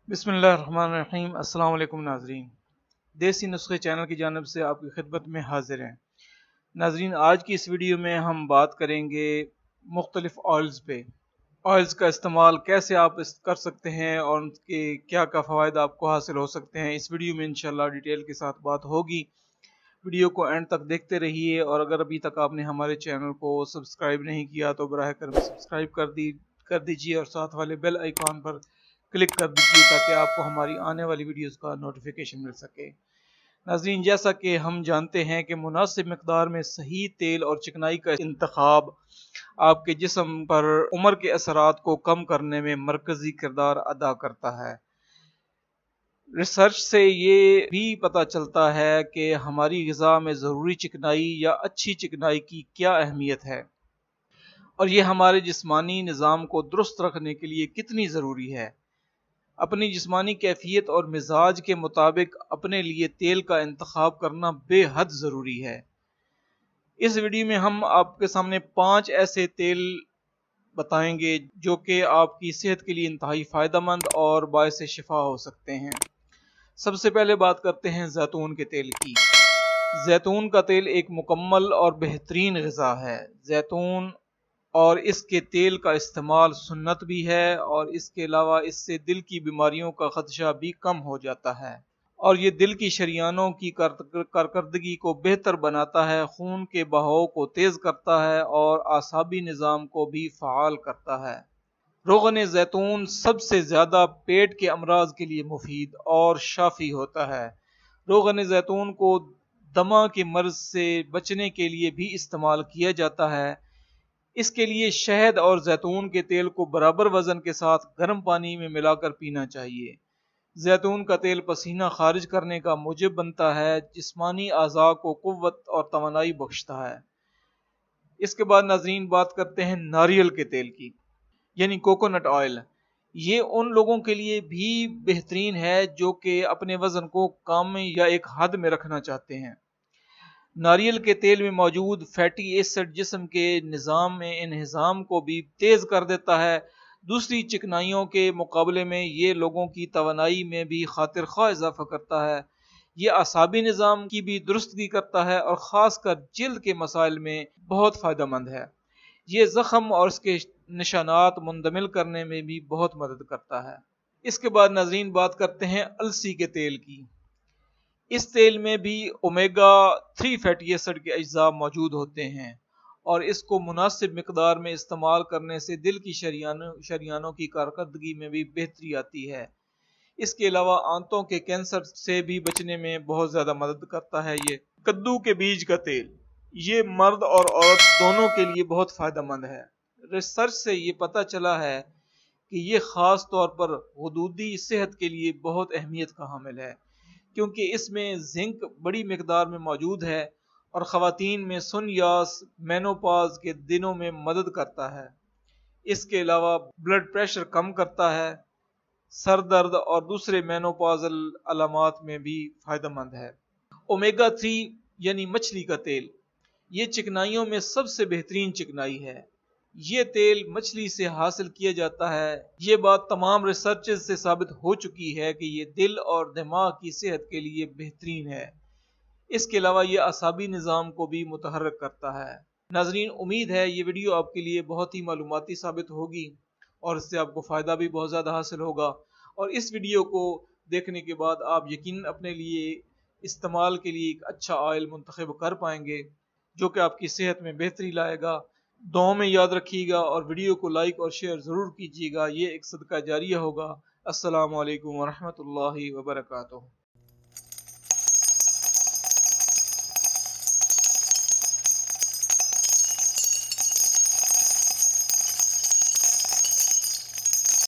बिस्मिल्लाहिर्रहमानिर्रहीम। अस्सलाम वालेकुम नाजरीन, देसी नुस्खे चैनल की जानिब से आपकी खिदमत में हाजिर हैं। नाजरीन, आज की इस वीडियो में हम बात करेंगे मुख्तलिफ ऑयल्स पे। ऑयल्स का इस्तेमाल कैसे आप कर सकते हैं और उनके क्या क्या फ़वाइद आपको हासिल हो सकते हैं, इस वीडियो में इंशाल्लाह डिटेल के साथ बात होगी। वीडियो को एंड तक देखते रहिए और अगर अभी तक आपने हमारे चैनल को सब्सक्राइब नहीं किया तो बराह करम सब्सक्राइब कर दीजिए और साथ वाले बेल आइकॉन पर क्लिक कर दीजिए ताकि आपको हमारी आने वाली वीडियोस का नोटिफिकेशन मिल सके। नाज़रीन, जैसा कि हम जानते हैं कि मुनासिब मिकदार में सही तेल और चिकनाई का इंतखाब आपके जिस्म पर उम्र के असरात को कम करने में मरकजी किरदार अदा करता है। रिसर्च से ये भी पता चलता है कि हमारी ग़िज़ा में ज़रूरी चिकनाई या अच्छी चिकनाई की क्या अहमियत है और ये हमारे जिस्मानी निज़ाम को दुरुस्त रखने के लिए कितनी ज़रूरी है। अपनी जिस्मानी कैफियत और मिजाज के मुताबिक अपने लिए तेल का इंतखाब करना बेहद ज़रूरी है। इस वीडियो में हम आपके सामने 5 ऐसे तेल बताएंगे जो कि आपकी सेहत के लिए इंतहाई फ़ायदेमंद और बायस शिफा हो सकते हैं। सबसे पहले बात करते हैं जैतून के तेल की। जैतून का तेल एक मुकम्मल और बेहतरीन ग़िज़ा है। जैतून और इसके तेल का इस्तेमाल सुन्नत भी है और इसके अलावा इससे दिल की बीमारियों का खदशा भी कम हो जाता है और ये दिल की शरियानों की कारकर्दगी को बेहतर बनाता है, खून के बहाव को तेज़ करता है और आसाबी निज़ाम को भी फ़आल करता है। रोगन जैतून सबसे ज़्यादा पेट के अमराज के लिए मुफीद और शाफी होता है। रोगन जैतून को दमा के मर्ज से बचने के लिए भी इस्तेमाल किया जाता है। इसके लिए शहद और जैतून के तेल को बराबर वजन के साथ गर्म पानी में मिलाकर पीना चाहिए। जैतून का तेल पसीना खारिज करने का मूजिब बनता है, जिस्मानी आज़ा को कुव्वत और तवानाई बख्शता है। इसके बाद नाज़रीन बात करते हैं नारियल के तेल की, यानी कोकोनट ऑयल। ये उन लोगों के लिए भी बेहतरीन है जो कि अपने वजन को कम या एक हद में रखना चाहते हैं। नारियल के तेल में मौजूद फैटी एसिड जिस्म के निज़ाम में इन्हिज़ाम को भी तेज़ कर देता है। दूसरी चिकनाइयों के मुकाबले में ये लोगों की तवानाई में भी खातिर ख्वाह इजाफा करता है। ये आसाबी निज़ाम की भी दुरुस्तगी करता है और ख़ासकर जिल्द के मसाइल में बहुत फ़ायदेमंद है। ये ज़ख़म और उसके निशानात मुंदमिल करने में भी बहुत मदद करता है। इसके बाद नाज़रीन बात करते हैं अलसी के तेल की। इस तेल में भी ओमेगा 3 फैटी एसिड के अज्जा मौजूद होते हैं और इसको मुनासिब मिकदार में इस्तेमाल करने से दिल की शरियानों की कारकर्दगी में भी बेहतरी आती है। इसके अलावा आंतों के कैंसर से भी बचने में बहुत ज़्यादा मदद करता है। ये कद्दू के बीज का तेल, ये मर्द और औरत दोनों के लिए बहुत फ़ायदेमंद है। रिसर्च से ये पता चला है कि ये ख़ास तौर पर हुदूदी सेहत के लिए बहुत अहमियत का हामिल है, क्योंकि इसमें जिंक बड़ी मिकदार में मौजूद है और ख़वातीन में सुनयास मेनोपॉज के दिनों में मदद करता है। इसके अलावा ब्लड प्रेशर कम करता है, सर दर्द और दूसरे मेनोपॉजल अलामात में भी फ़ायदेमंद है। ओमेगा 3 यानी मछली का तेल, ये चिकनाइयों में सबसे बेहतरीन चिकनाई है। ये तेल मछली से हासिल किया जाता है। ये बात तमाम रिसर्चेस से साबित हो चुकी है कि ये दिल और दिमाग की सेहत के लिए बेहतरीन है। इसके अलावा ये आसाबी निज़ाम को भी मुतहर्रिक करता है। नाज़रीन, उम्मीद है ये वीडियो आपके लिए बहुत ही मालूमाती साबित होगी और इससे आपको फ़ायदा भी बहुत ज़्यादा हासिल होगा और इस वीडियो को देखने के बाद आप यकीनन अपने लिए इस्तेमाल के लिए एक अच्छा ऑयल मुंतखब कर पाएंगे जो कि आपकी सेहत में बेहतरी लाएगा। दुआ में याद रखिएगा और वीडियो को लाइक और शेयर ज़रूर कीजिएगा। ये एक सदका जारिया होगा। अस्सलामु अलैकुम व रहमतुल्लाहि व बरकातुहू।